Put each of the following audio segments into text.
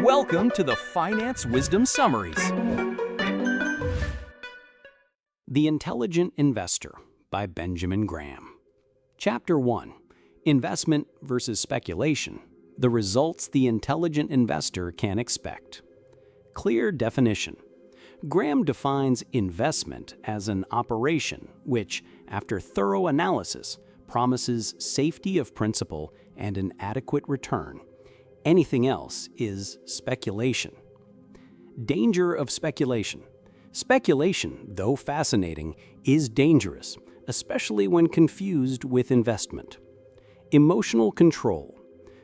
Welcome to the Finance Wisdom Summaries. The Intelligent Investor by Benjamin Graham. Chapter 1. Investment versus Speculation. The results the intelligent investor can expect. Clear definition. Graham defines investment as an operation which, after thorough analysis, promises safety of principal and an adequate return. Anything else is speculation. Danger of speculation. Speculation, though fascinating, is dangerous, especially when confused with investment. Emotional control.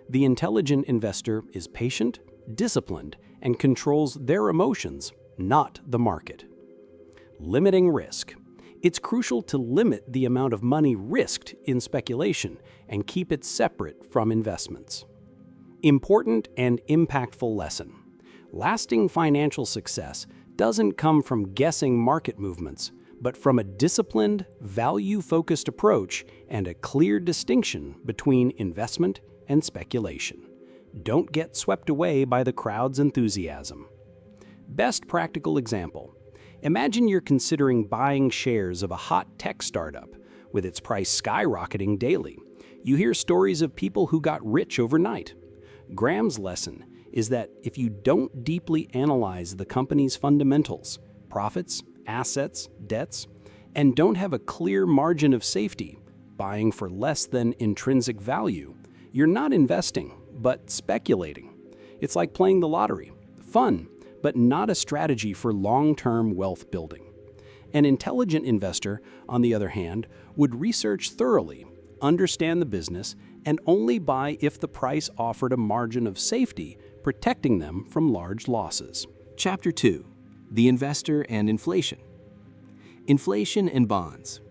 The intelligent investor is patient, disciplined, and controls their emotions, not the market. Limiting risk. It's crucial to limit the amount of money risked in speculation and keep it separate from investments. Important and impactful lesson. Lasting financial success doesn't come from guessing market movements, but from a disciplined, value-focused approach and a clear distinction between investment and speculation. Don't get swept away by the crowd's enthusiasm. Best practical example. Imagine you're considering buying shares of a hot tech startup, with its price skyrocketing daily. You hear stories of people who got rich overnight. Graham's lesson is that if you don't deeply analyze the company's fundamentals, profits, assets, debts, and don't have a clear margin of safety, buying for less than intrinsic value, you're not investing, but speculating. It's like playing the lottery. Fun, but not a strategy for long-term wealth building. An intelligent investor, on the other hand, would research thoroughly, understand the business, and only buy if the price offered a margin of safety, protecting them from large losses. Chapter 2. The Investor and Inflation. Inflation and bonds.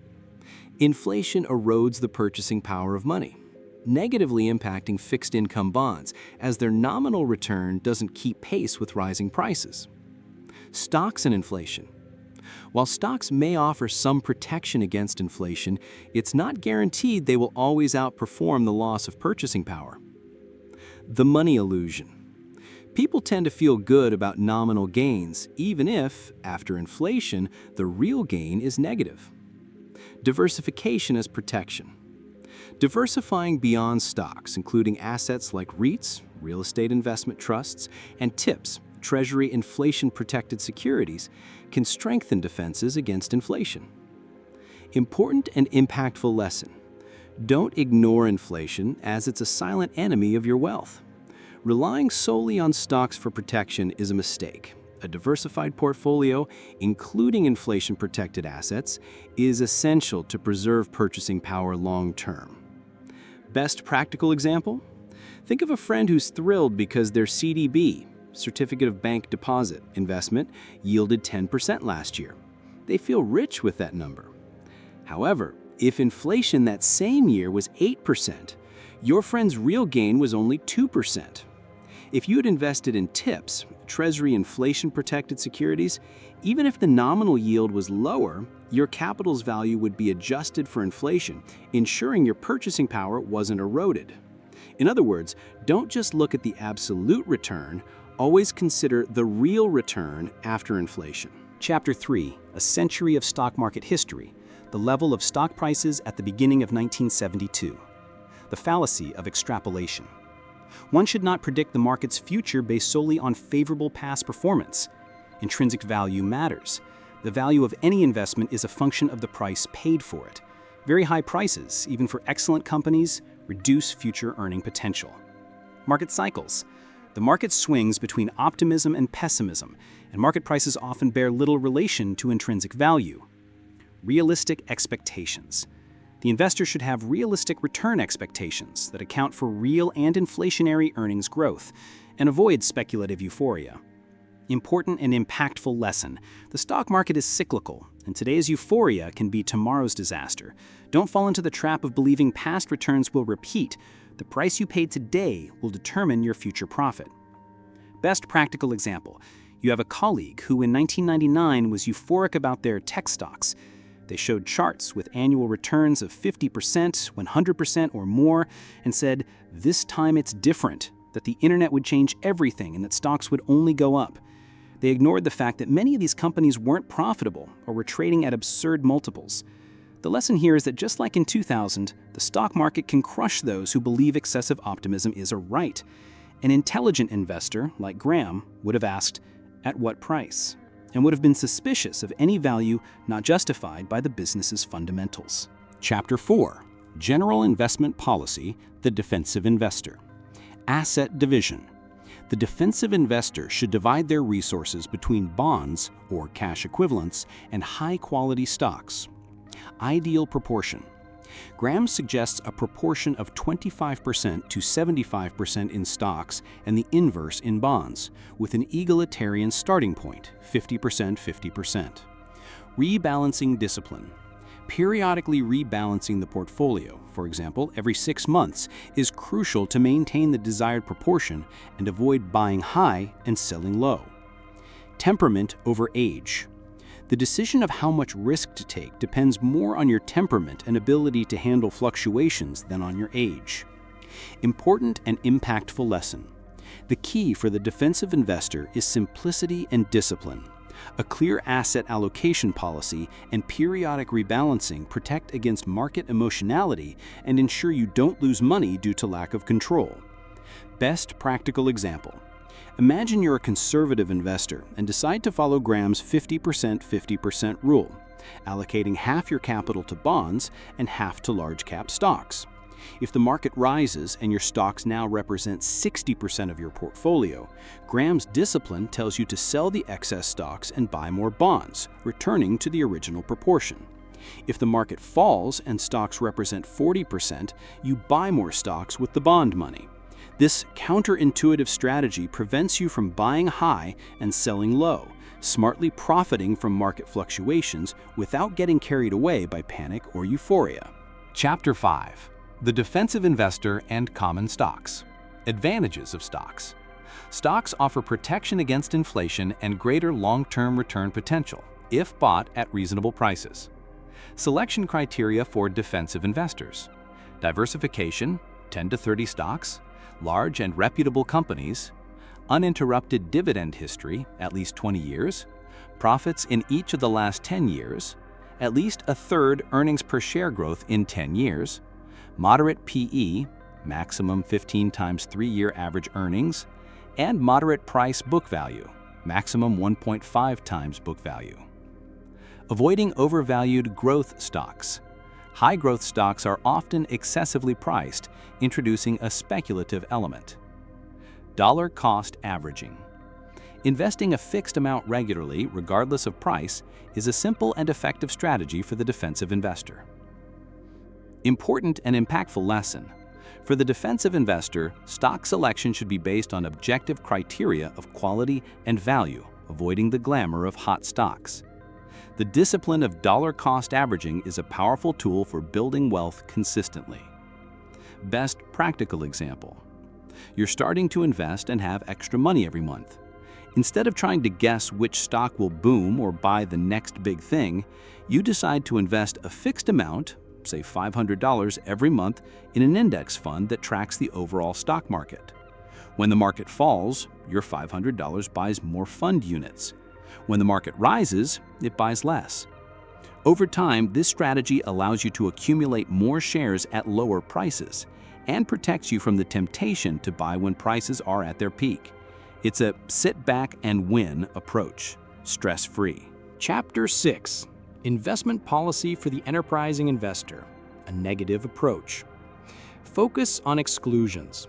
Inflation erodes the purchasing power of money, negatively impacting fixed income bonds as their nominal return doesn't keep pace with rising prices. Stocks and inflation. While stocks may offer some protection against inflation, it's not guaranteed they will always outperform the loss of purchasing power. The money illusion. People tend to feel good about nominal gains, even if, after inflation, the real gain is negative. Diversification as protection. Diversifying beyond stocks, including assets like REITs, real estate investment trusts, and TIPS, Treasury inflation-protected securities, can strengthen defenses against inflation. Important and impactful lesson. Don't ignore inflation as it's a silent enemy of your wealth. Relying solely on stocks for protection is a mistake. A diversified portfolio, including inflation-protected assets, is essential to preserve purchasing power long-term. Best practical example? Think of a friend who's thrilled because their CDB, Certificate of Bank Deposit, investment yielded 10% last year. They feel rich with that number. However, if inflation that same year was 8%, your friend's real gain was only 2%. If you had invested in TIPS, Treasury inflation-protected securities, even if the nominal yield was lower, your capital's value would be adjusted for inflation, ensuring your purchasing power wasn't eroded. In other words, don't just look at the absolute return, always consider the real return after inflation. Chapter 3. A Century of Stock Market History. The level of stock prices at the beginning of 1972. The fallacy of extrapolation. One should not predict the market's future based solely on favorable past performance. Intrinsic value matters. The value of any investment is a function of the price paid for it. Very high prices, even for excellent companies, reduce future earning potential. Market cycles. The market swings between optimism and pessimism, and market prices often bear little relation to intrinsic value. Realistic expectations. The investor should have realistic return expectations that account for real and inflationary earnings growth and avoid speculative euphoria. Important and impactful lesson. The stock market is cyclical, and today's euphoria can be tomorrow's disaster. Don't fall into the trap of believing past returns will repeat. The price you paid today will determine your future profit. Best practical example. You have a colleague who in 1999 was euphoric about their tech stocks. They showed charts with annual returns of 50%, 100% or more, and said, "This time it's different." that the internet would change everything and that stocks would only go up. They ignored the fact that many of these companies weren't profitable or were trading at absurd multiples. The lesson here is that just like in 2000, the stock market can crush those who believe excessive optimism is a right. An intelligent investor, like Graham, would have asked, at what price? And would have been suspicious of any value not justified by the business's fundamentals. Chapter 4. General Investment Policy, the Defensive Investor. Asset Division. The defensive investor should divide their resources between bonds, or cash equivalents, and high-quality stocks. Ideal proportion. Graham suggests a proportion of 25% to 75% in stocks and the inverse in bonds, with an egalitarian starting point, 50%, 50%. Rebalancing discipline. Periodically rebalancing the portfolio, for example, every 6 months, is crucial to maintain the desired proportion and avoid buying high and selling low. Temperament over age. The decision of how much risk to take depends more on your temperament and ability to handle fluctuations than on your age. Important and impactful lesson. The key for the defensive investor is simplicity and discipline. A clear asset allocation policy and periodic rebalancing protect against market emotionality and ensure you don't lose money due to lack of control. Best practical example. Imagine you're a conservative investor and decide to follow Graham's 50% 50% rule, allocating half your capital to bonds and half to large-cap stocks. If the market rises and your stocks now represent 60% of your portfolio, Graham's discipline tells you to sell the excess stocks and buy more bonds, returning to the original proportion. If the market falls and stocks represent 40%, you buy more stocks with the bond money. This counterintuitive strategy prevents you from buying high and selling low, smartly profiting from market fluctuations without getting carried away by panic or euphoria. Chapter 5. The Defensive Investor and Common Stocks. Advantages of stocks. Stocks offer protection against inflation and greater long-term return potential, if bought at reasonable prices. Selection criteria for defensive investors. Diversification, 10 to 30 stocks, large and reputable companies, uninterrupted dividend history, at least 20 years, profits in each of the last 10 years, at least a third earnings per share growth in 10 years, moderate PE, maximum 15 times 3-year average earnings, and moderate price book value, maximum 1.5 times book value. Avoiding overvalued growth stocks. High-growth stocks are often excessively priced, introducing a speculative element. Dollar cost averaging. Investing a fixed amount regularly, regardless of price, is a simple and effective strategy for the defensive investor. Important and impactful lesson. For the defensive investor, stock selection should be based on objective criteria of quality and value, avoiding the glamour of hot stocks. The discipline of dollar cost averaging is a powerful tool for building wealth consistently. Best practical example. You're starting to invest and have extra money every month. Instead of trying to guess which stock will boom or buy the next big thing, you decide to invest a fixed amount, say $500 every month, in an index fund that tracks the overall stock market. When the market falls, your $500 buys more fund units. When the market rises, it buys less. Over time, this strategy allows you to accumulate more shares at lower prices and protects you from the temptation to buy when prices are at their peak. It's a sit back and win approach, stress-free. Chapter 6. Investment Policy for the Enterprising Investor, a Negative Approach. Focus on exclusions.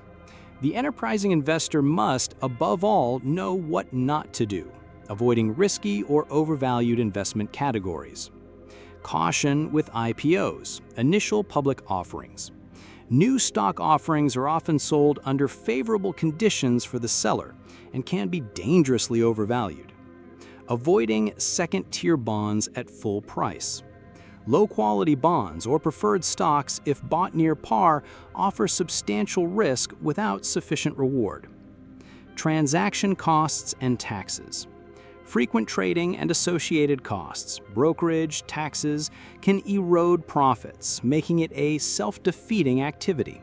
The enterprising investor must, above all, know what not to do, avoiding risky or overvalued investment categories. Caution with IPOs, initial public offerings. New stock offerings are often sold under favorable conditions for the seller and can be dangerously overvalued. Avoiding second-tier bonds at full price. Low-quality bonds or preferred stocks, if bought near par, offer substantial risk without sufficient reward. Transaction costs and taxes. Frequent trading and associated costs, brokerage, taxes, can erode profits, making it a self-defeating activity.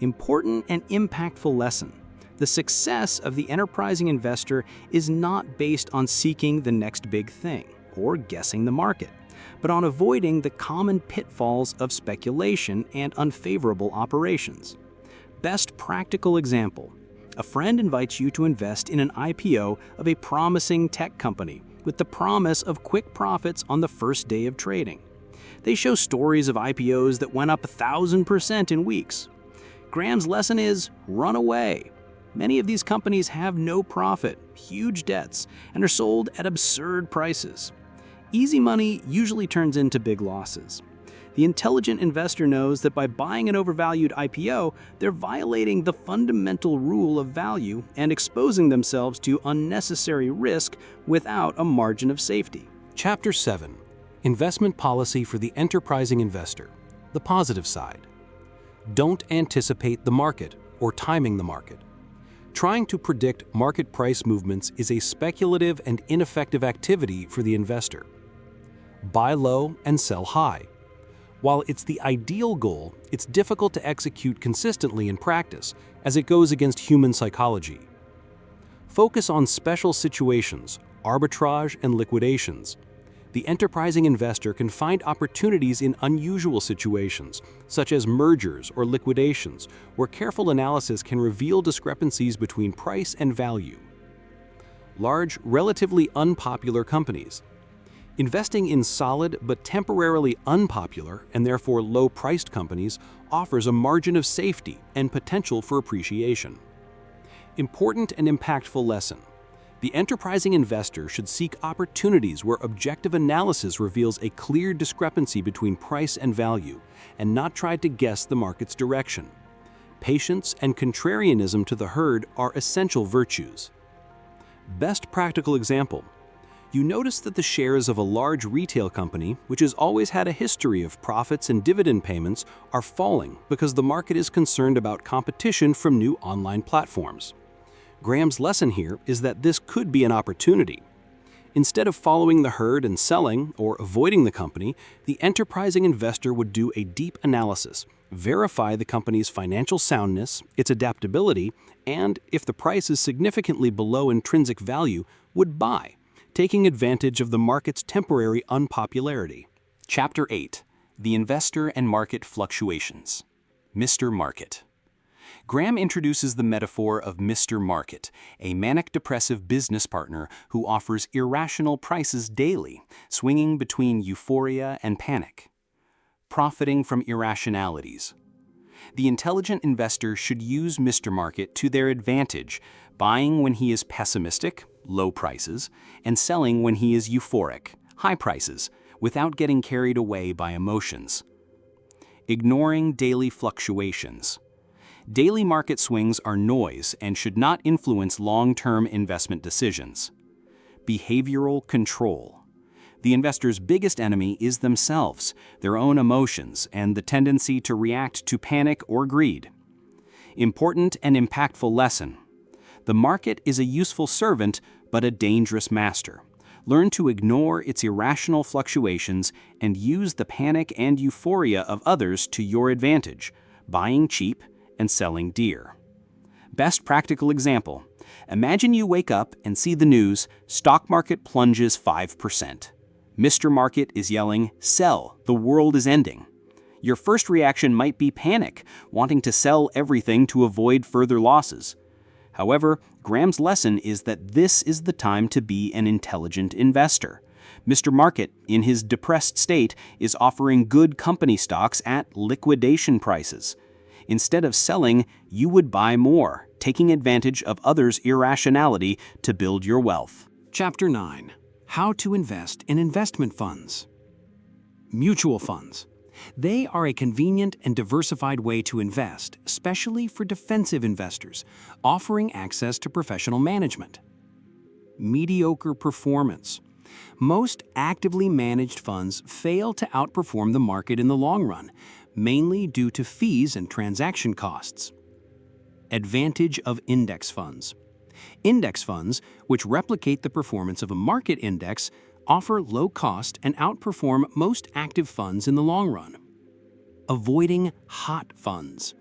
Important and impactful lesson. The success of the enterprising investor is not based on seeking the next big thing or guessing the market, but on avoiding the common pitfalls of speculation and unfavorable operations. Best practical example: a friend invites you to invest in an IPO of a promising tech company with the promise of quick profits on the first day of trading. They show stories of IPOs that went up 1,000% in weeks. Graham's lesson is run away. Many of these companies have no profit, huge debts, and are sold at absurd prices. Easy money usually turns into big losses. The intelligent investor knows that by buying an overvalued IPO, they're violating the fundamental rule of value and exposing themselves to unnecessary risk without a margin of safety. Chapter 7. Investment Policy for the Enterprising Investor. The positive side. Don't anticipate the market or timing the market. Trying to predict market price movements is a speculative and ineffective activity for the investor. Buy low and sell high. While it's the ideal goal, it's difficult to execute consistently in practice, as it goes against human psychology. Focus on special situations, arbitrage, and liquidations. The enterprising investor can find opportunities in unusual situations, such as mergers or liquidations, where careful analysis can reveal discrepancies between price and value. Large, relatively unpopular companies. Investing in solid but temporarily unpopular and therefore low-priced companies offers a margin of safety and potential for appreciation. Important and impactful lesson. The enterprising investor should seek opportunities where objective analysis reveals a clear discrepancy between price and value, and not try to guess the market's direction. Patience and contrarianism to the herd are essential virtues. Best practical example. You notice that the shares of a large retail company, which has always had a history of profits and dividend payments, are falling because the market is concerned about competition from new online platforms. Graham's lesson here is that this could be an opportunity. Instead of following the herd and selling or avoiding the company, the enterprising investor would do a deep analysis, verify the company's financial soundness, its adaptability, and, if the price is significantly below intrinsic value, would buy, taking advantage of the market's temporary unpopularity. Chapter 8. The Investor and Market Fluctuations. Mr. Market. Graham introduces the metaphor of Mr. Market, a manic-depressive business partner who offers irrational prices daily, swinging between euphoria and panic. Profiting from irrationalities. The intelligent investor should use Mr. Market to their advantage, buying when he is pessimistic, low prices, and selling when he is euphoric, high prices, without getting carried away by emotions. Ignoring daily fluctuations. Daily market swings are noise and should not influence long-term investment decisions. Behavioral control. The investor's biggest enemy is themselves, their own emotions, and the tendency to react to panic or greed. Important and impactful lesson. The market is a useful servant, but a dangerous master. Learn to ignore its irrational fluctuations and use the panic and euphoria of others to your advantage, buying cheap and selling dear. Best practical example. Imagine you wake up and see the news, stock market plunges 5%. Mr. Market is yelling, "Sell, the world is ending." Your first reaction might be panic, wanting to sell everything to avoid further losses. However, Graham's lesson is that this is the time to be an intelligent investor. Mr. Market, in his depressed state, is offering good company stocks at liquidation prices. Instead of selling, you would buy more, taking advantage of others' irrationality to build your wealth. Chapter 9. How to invest in investment funds. Mutual funds. They are a convenient and diversified way to invest, especially for defensive investors, offering access to professional management. Mediocre performance. Most actively managed funds fail to outperform the market in the long run, mainly due to fees and transaction costs. Advantage of index funds. Index funds, which replicate the performance of a market index, offer low cost and outperform most active funds in the long run. Avoiding hot funds.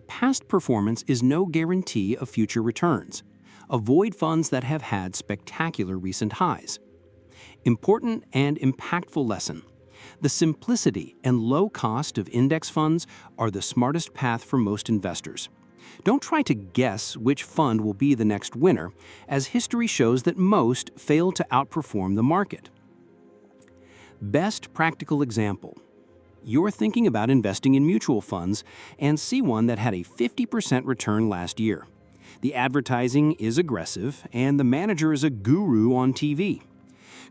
Past performance is no guarantee of future returns. Avoid funds that have had spectacular recent highs. Important and impactful lesson. The simplicity and low cost of index funds are the smartest path for most investors. Don't try to guess which fund will be the next winner, as history shows that most fail to outperform the market. Best practical example. You're thinking about investing in mutual funds and see one that had a 50% return last year. The advertising is aggressive and the manager is a guru on TV.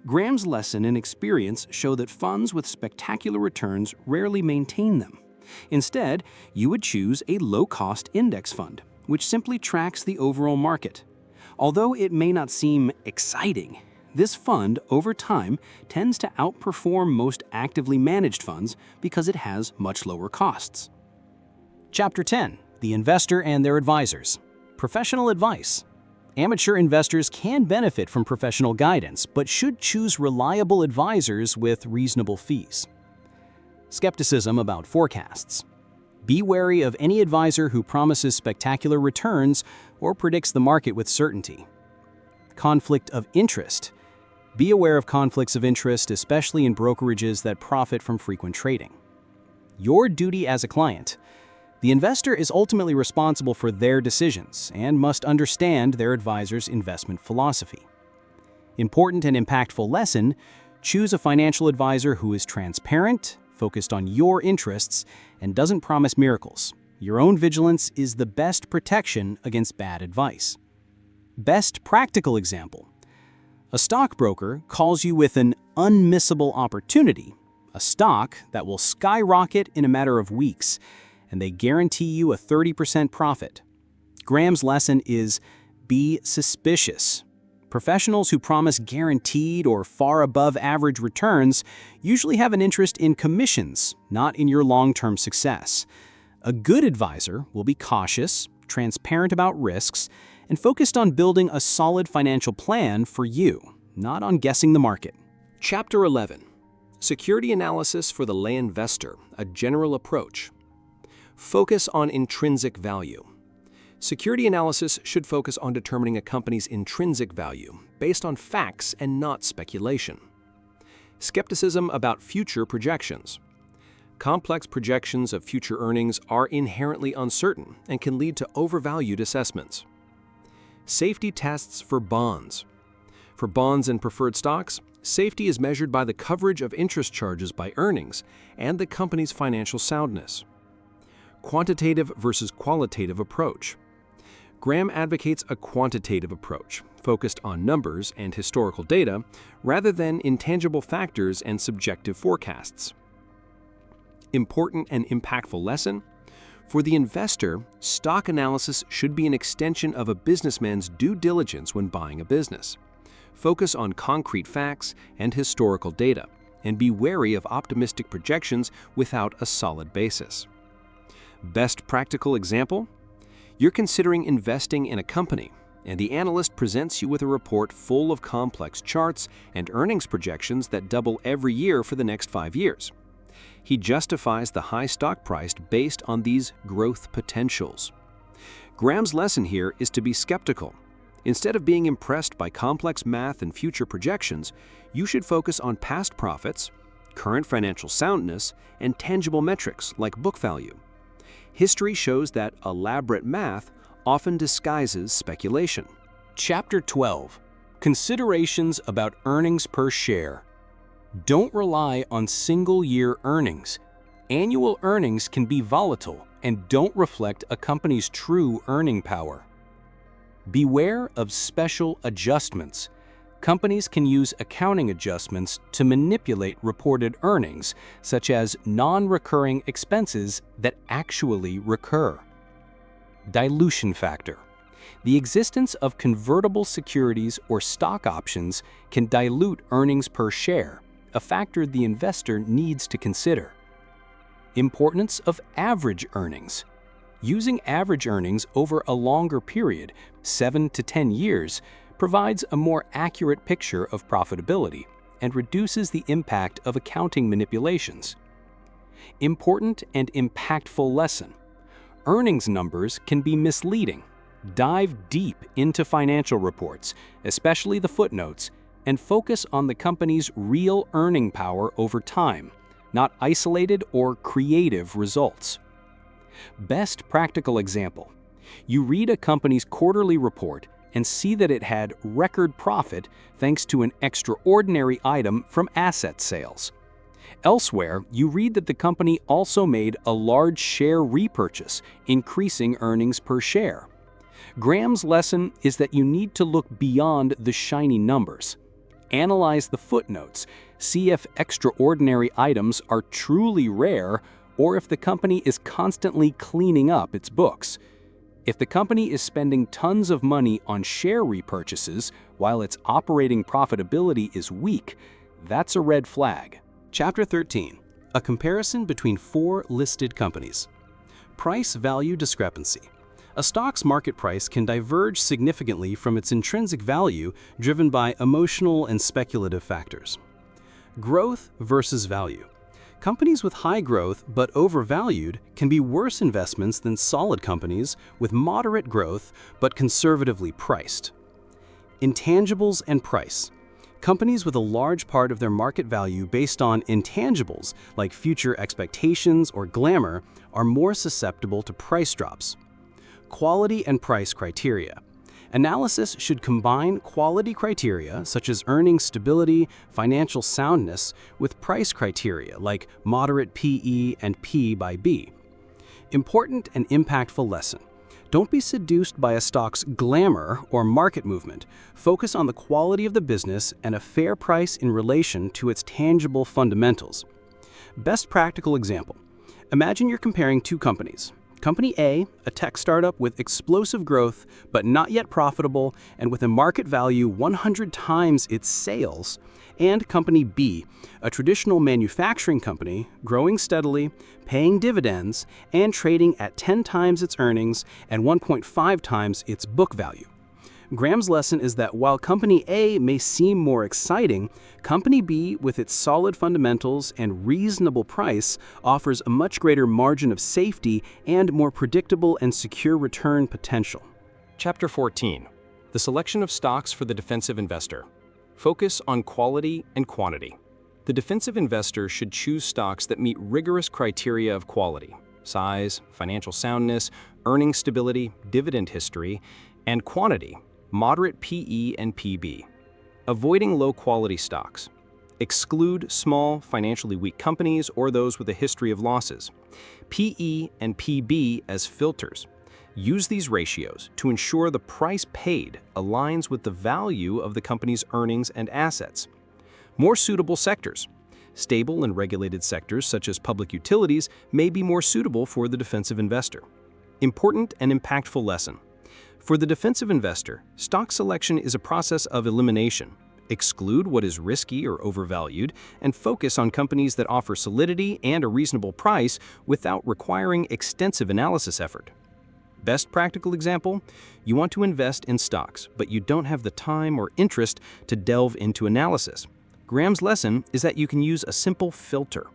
Graham's lesson and experience show that funds with spectacular returns rarely maintain them. Instead, you would choose a low-cost index fund, which simply tracks the overall market. Although it may not seem exciting, this fund, over time, tends to outperform most actively managed funds because it has much lower costs. Chapter 10. The Investor and Their Advisors. Professional advice. Amateur investors can benefit from professional guidance, but should choose reliable advisors with reasonable fees. Skepticism about forecasts. Be wary of any advisor who promises spectacular returns or predicts the market with certainty. Conflict of interest. Be aware of conflicts of interest, especially in brokerages that profit from frequent trading. Your duty as a client. The investor is ultimately responsible for their decisions and must understand their advisor's investment philosophy. Important and impactful lesson: choose a financial advisor who is transparent, focused on your interests, and doesn't promise miracles. Your own vigilance is the best protection against bad advice. Best practical example. A stockbroker calls you with an unmissable opportunity, a stock that will skyrocket in a matter of weeks, and they guarantee you a 30% profit. Graham's lesson is: be suspicious. Professionals who promise guaranteed or far above average returns usually have an interest in commissions, not in your long-term success. A good advisor will be cautious, transparent about risks, and focused on building a solid financial plan for you, not on guessing the market. Chapter 11. Security Analysis for the Lay Investor, a General Approach. Focus on intrinsic value. Security analysis should focus on determining a company's intrinsic value based on facts and not speculation. Skepticism about future projections. Complex projections of future earnings are inherently uncertain and can lead to overvalued assessments. Safety tests for bonds. For bonds and preferred stocks, safety is measured by the coverage of interest charges by earnings and the company's financial soundness. Quantitative versus qualitative approach. Graham advocates a quantitative approach, focused on numbers and historical data, rather than intangible factors and subjective forecasts. Important and impactful lesson: for the investor, stock analysis should be an extension of a businessman's due diligence when buying a business. Focus on concrete facts and historical data, and be wary of optimistic projections without a solid basis. Best practical example: you're considering investing in a company, and the analyst presents you with a report full of complex charts and earnings projections that double every year for the next 5 years. He justifies the high stock price based on these growth potentials. Graham's lesson here is to be skeptical. Instead of being impressed by complex math and future projections, you should focus on past profits, current financial soundness, and tangible metrics like book value. History shows that elaborate math often disguises speculation. Chapter 12. Considerations about earnings per share. Don't rely on single-year earnings. Annual earnings can be volatile and don't reflect a company's true earning power. Beware of special adjustments. Companies can use accounting adjustments to manipulate reported earnings, such as non-recurring expenses that actually recur. Dilution factor. The existence of convertible securities or stock options can dilute earnings per share, a factor the investor needs to consider. Importance of average earnings. Using average earnings over a longer period, 7 to 10 years, provides a more accurate picture of profitability and reduces the impact of accounting manipulations. Important and impactful lesson. Earnings numbers can be misleading. Dive deep into financial reports, especially the footnotes, and focus on the company's real earning power over time, not isolated or creative results. Best practical example. You read a company's quarterly report and see that it had record profit thanks to an extraordinary item from asset sales. Elsewhere, you read that the company also made a large share repurchase, increasing earnings per share. Graham's lesson is that you need to look beyond the shiny numbers. Analyze the footnotes, see if extraordinary items are truly rare or if the company is constantly cleaning up its books. If the company is spending tons of money on share repurchases while its operating profitability is weak, that's a red flag. Chapter 13. A comparison between 4 listed companies. Price-value discrepancy. A stock's market price can diverge significantly from its intrinsic value driven by emotional and speculative factors. Growth versus value. Companies with high growth but overvalued can be worse investments than solid companies with moderate growth but conservatively priced. Intangibles and price. Companies with a large part of their market value based on intangibles like future expectations or glamour are more susceptible to price drops. Quality and price criteria. Analysis should combine quality criteria such as earnings stability, financial soundness, with price criteria like moderate PE and P by B. Important and impactful lesson. Don't be seduced by a stock's glamour or market movement. Focus on the quality of the business and a fair price in relation to its tangible fundamentals. Best practical example. Imagine you're comparing 2 companies. Company A, a tech startup with explosive growth but not yet profitable and with a market value 100 times its sales, and Company B, a traditional manufacturing company growing steadily, paying dividends, and trading at 10 times its earnings and 1.5 times its book value. Graham's lesson is that while Company A may seem more exciting, Company B, with its solid fundamentals and reasonable price, offers a much greater margin of safety and more predictable and secure return potential. Chapter 14. The selection of stocks for the defensive investor. Focus on quality and quantity. The defensive investor should choose stocks that meet rigorous criteria of quality: size, financial soundness, earning stability, dividend history, and quantity, moderate PE and PB. Avoiding low-quality stocks. Exclude small, financially weak companies or those with a history of losses. PE and PB as filters. Use these ratios to ensure the price paid aligns with the value of the company's earnings and assets. More suitable sectors. Stable and regulated sectors such as public utilities may be more suitable for the defensive investor. Important and impactful lesson. For the defensive investor, stock selection is a process of elimination. Exclude what is risky or overvalued and focus on companies that offer solidity and a reasonable price without requiring extensive analysis effort. Best practical example, you want to invest in stocks, but you don't have the time or interest to delve into analysis. Graham's lesson is that you can use a simple filter.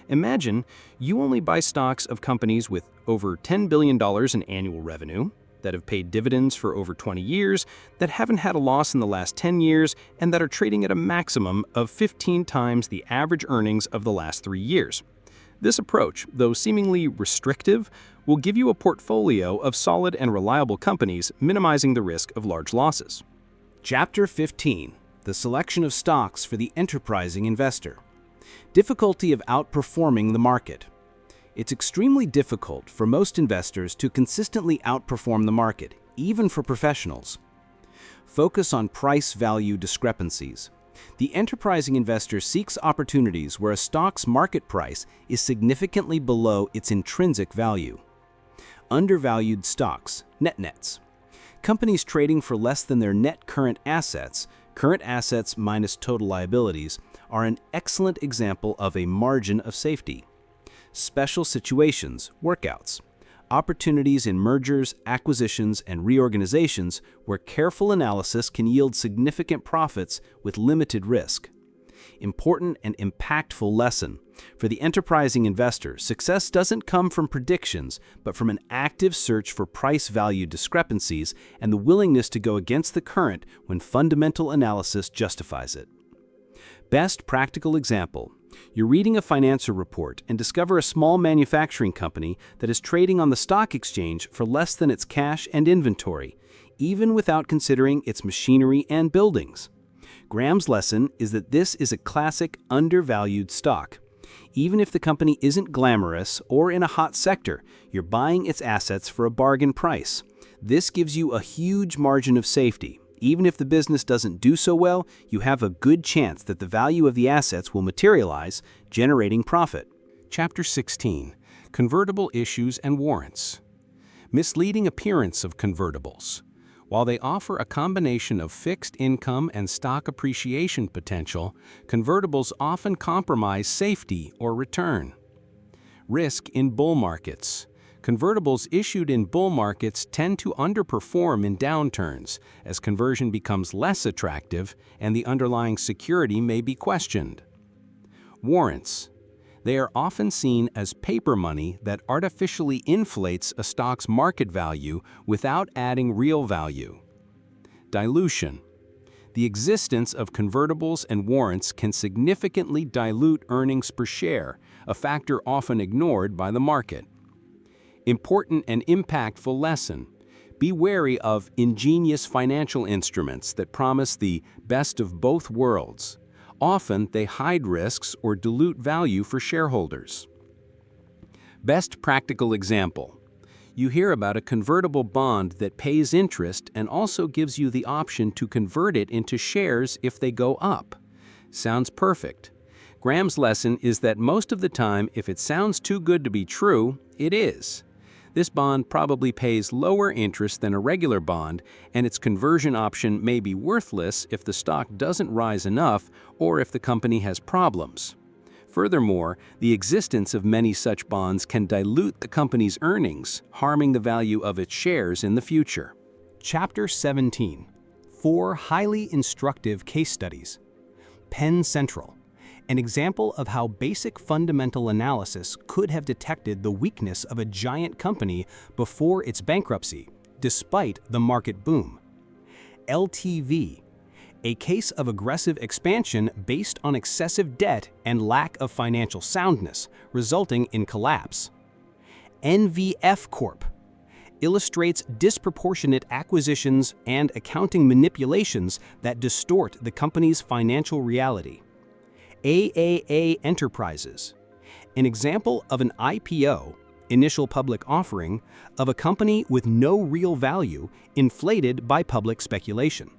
Imagine you only buy stocks of companies with over $10 billion in annual revenue, that have paid dividends for over 20 years, that haven't had a loss in the last 10 years, and that are trading at a maximum of 15 times the average earnings of the last 3 years. This approach, though seemingly restrictive, will give you a portfolio of solid and reliable companies, minimizing the risk of large losses. Chapter 15. The selection of stocks for the enterprising investor. Difficulty of outperforming the market. It's extremely difficult for most investors to consistently outperform the market, even for professionals. Focus on price-value discrepancies. The enterprising investor seeks opportunities where a stock's market price is significantly below its intrinsic value. Undervalued stocks, net-nets. Companies trading for less than their net current assets minus total liabilities, are an excellent example of a margin of safety. Special situations, workouts. Opportunities in mergers, acquisitions, and reorganizations where careful analysis can yield significant profits with limited risk. Important and impactful lesson. For the enterprising investor, success doesn't come from predictions, but from an active search for price-value discrepancies and the willingness to go against the current when fundamental analysis justifies it. Best practical example. You're reading a financial report and discover a small manufacturing company that is trading on the stock exchange for less than its cash and inventory, even without considering its machinery and buildings. Graham's lesson is that this is a classic undervalued stock. Even if the company isn't glamorous or in a hot sector, you're buying its assets for a bargain price. This gives you a huge margin of safety. Even if the business doesn't do so well, you have a good chance that the value of the assets will materialize, generating profit. Chapter 16. Convertible Issues and Warrants. Misleading appearance of convertibles. While they offer a combination of fixed income and stock appreciation potential, convertibles often compromise safety or return. Risk in bull markets. Convertibles issued in bull markets tend to underperform in downturns, as conversion becomes less attractive and the underlying security may be questioned. Warrants. They are often seen as paper money that artificially inflates a stock's market value without adding real value. Dilution. The existence of convertibles and warrants can significantly dilute earnings per share, a factor often ignored by the market. Important and impactful lesson. Be wary of ingenious financial instruments that promise the best of both worlds. Often, they hide risks or dilute value for shareholders. Best practical example. You hear about a convertible bond that pays interest and also gives you the option to convert it into shares if they go up. Sounds perfect. Graham's lesson is that most of the time, if it sounds too good to be true, it is. This bond probably pays lower interest than a regular bond, and its conversion option may be worthless if the stock doesn't rise enough or if the company has problems. Furthermore, the existence of many such bonds can dilute the company's earnings, harming the value of its shares in the future. Chapter 17. 4 highly instructive case studies. Penn Central. An example of how basic fundamental analysis could have detected the weakness of a giant company before its bankruptcy, despite the market boom. LTV. A case of aggressive expansion based on excessive debt and lack of financial soundness, resulting in collapse. NVF Corp. Illustrates disproportionate acquisitions and accounting manipulations that distort the company's financial reality. AAA Enterprises. An example of an IPO, initial public offering, of a company with no real value inflated by public speculation.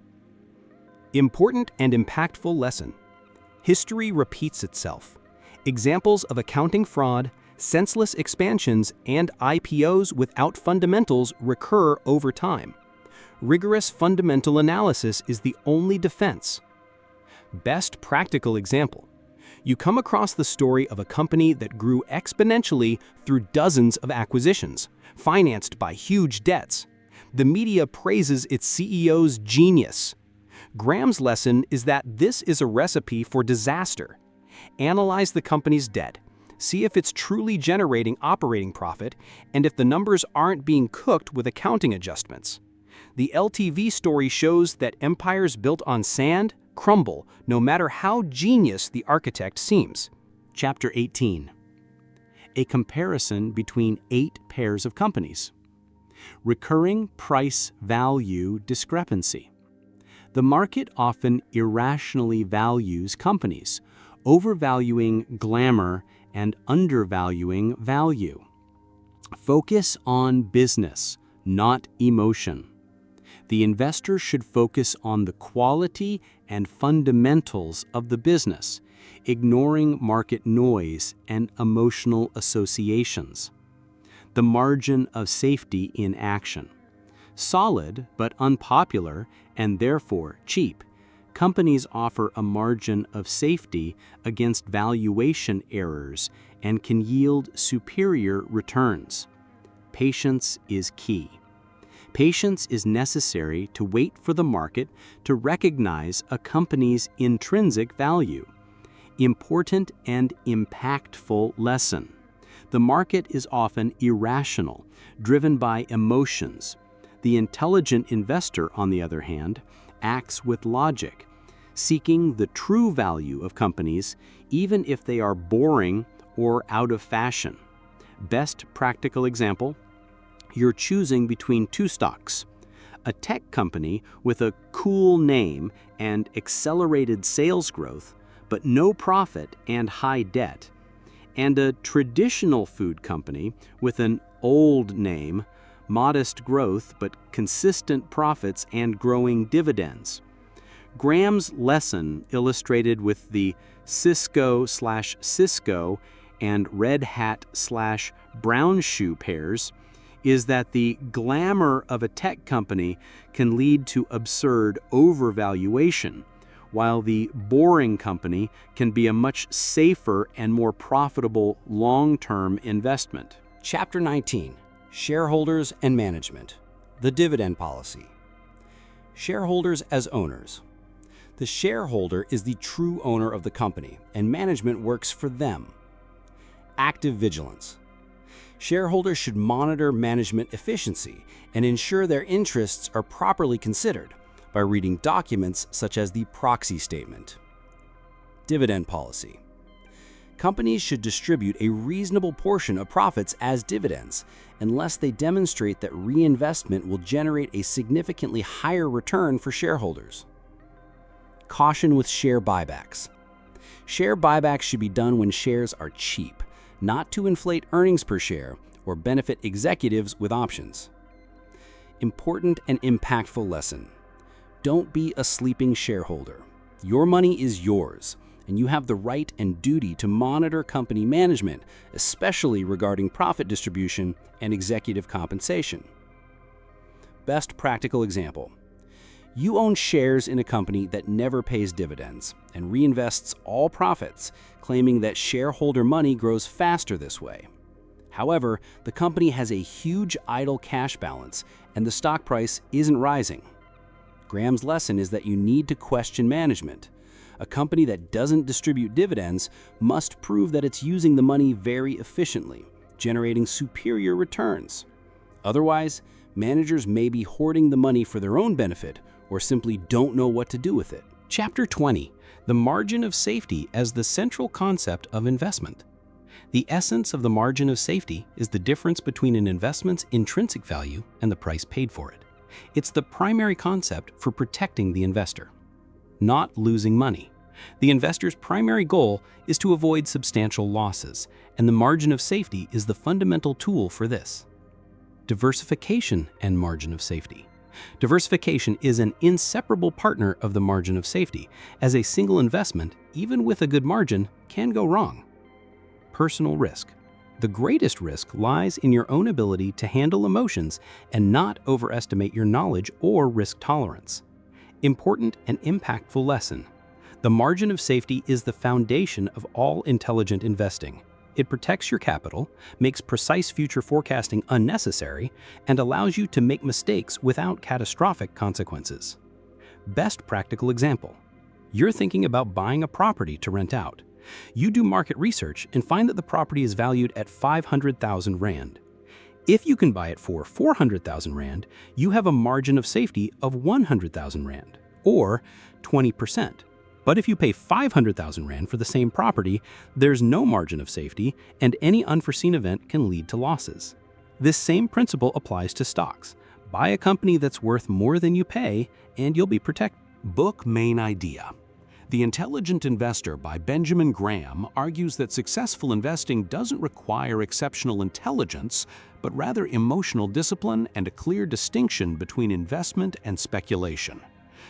Important and impactful lesson. History repeats itself. Examples of accounting fraud, senseless expansions, and IPOs without fundamentals recur over time. Rigorous fundamental analysis is the only defense. Best practical example. You come across the story of a company that grew exponentially through dozens of acquisitions, financed by huge debts. The media praises its CEO's genius. Graham's lesson is that this is a recipe for disaster. Analyze the company's debt, see if it's truly generating operating profit, and if the numbers aren't being cooked with accounting adjustments. The LTV story shows that empires built on sand crumble no matter how genius the architect seems. Chapter 18. A comparison between 8 pairs of companies. Recurring price-value discrepancy. The market often irrationally values companies, overvaluing glamour and undervaluing value. Focus on business, not emotion. The investor should focus on the quality and fundamentals of the business, ignoring market noise and emotional associations. The margin of safety in action. Solid but unpopular and therefore cheap, companies offer a margin of safety against valuation errors and can yield superior returns. Patience is key. Patience is necessary to wait for the market to recognize a company's intrinsic value. Important and impactful lesson. The market is often irrational, driven by emotions. The intelligent investor, on the other hand, acts with logic, seeking the true value of companies, even if they are boring or out of fashion. Best practical example, you're choosing between two stocks. A tech company with a cool name and accelerated sales growth, but no profit and high debt, and a traditional food company with an old name, modest growth, but consistent profits and growing dividends. Graham's lesson, illustrated with the Cisco/Cisco and Red Hat/Brown Shoe pairs, is that the glamour of a tech company can lead to absurd overvaluation, while the boring company can be a much safer and more profitable long-term investment. Chapter 19. Shareholders and Management. The Dividend Policy. Shareholders as owners. The shareholder is the true owner of the company, and management works for them. Active vigilance. Shareholders should monitor management efficiency and ensure their interests are properly considered by reading documents such as the proxy statement. Dividend policy. Companies should distribute a reasonable portion of profits as dividends unless they demonstrate that reinvestment will generate a significantly higher return for shareholders. Caution with share buybacks. Share buybacks should be done when shares are cheap, not to inflate earnings per share or benefit executives with options. Important and impactful lesson. Don't be a sleeping shareholder. Your money is yours, and you have the right and duty to monitor company management, especially regarding profit distribution and executive compensation. Best practical example. You own shares in a company that never pays dividends and reinvests all profits, claiming that shareholder money grows faster this way. However, the company has a huge idle cash balance and the stock price isn't rising. Graham's lesson is that you need to question management. A company that doesn't distribute dividends must prove that it's using the money very efficiently, generating superior returns. Otherwise, managers may be hoarding the money for their own benefit or simply don't know what to do with it. Chapter 20. The margin of safety as the central concept of investment. The essence of the margin of safety is the difference between an investment's intrinsic value and the price paid for it. It's the primary concept for protecting the investor. Not losing money. The investor's primary goal is to avoid substantial losses, and the margin of safety is the fundamental tool for this. Diversification and margin of safety. Diversification is an inseparable partner of the margin of safety, as a single investment, even with a good margin, can go wrong. Personal risk. The greatest risk lies in your own ability to handle emotions and not overestimate your knowledge or risk tolerance. Important and impactful lesson. The margin of safety is the foundation of all intelligent investing. It protects your capital, makes precise future forecasting unnecessary, and allows you to make mistakes without catastrophic consequences. Best practical example. You're thinking about buying a property to rent out. You do market research and find that the property is valued at 500,000 Rand. If you can buy it for 400,000 Rand, you have a margin of safety of 100,000 Rand, or 20%. But if you pay 500,000 Rand for the same property, there's no margin of safety, and any unforeseen event can lead to losses. This same principle applies to stocks. Buy a company that's worth more than you pay, and you'll be protected. Book main idea. The Intelligent Investor by Benjamin Graham argues that successful investing doesn't require exceptional intelligence, but rather emotional discipline and a clear distinction between investment and speculation.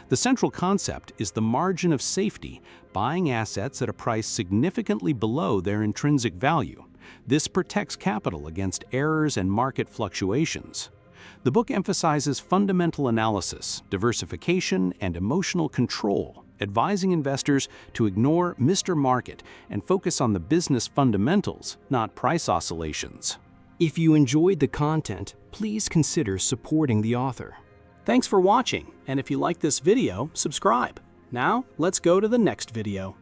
The central concept is the margin of safety, buying assets at a price significantly below their intrinsic value. This protects capital against errors and market fluctuations. The book emphasizes fundamental analysis, diversification, and emotional control, advising investors to ignore Mr. Market and focus on the business fundamentals, not price oscillations. If you enjoyed the content, please consider supporting the author. Thanks for watching, and if you like this video, subscribe. Now, let's go to the next video.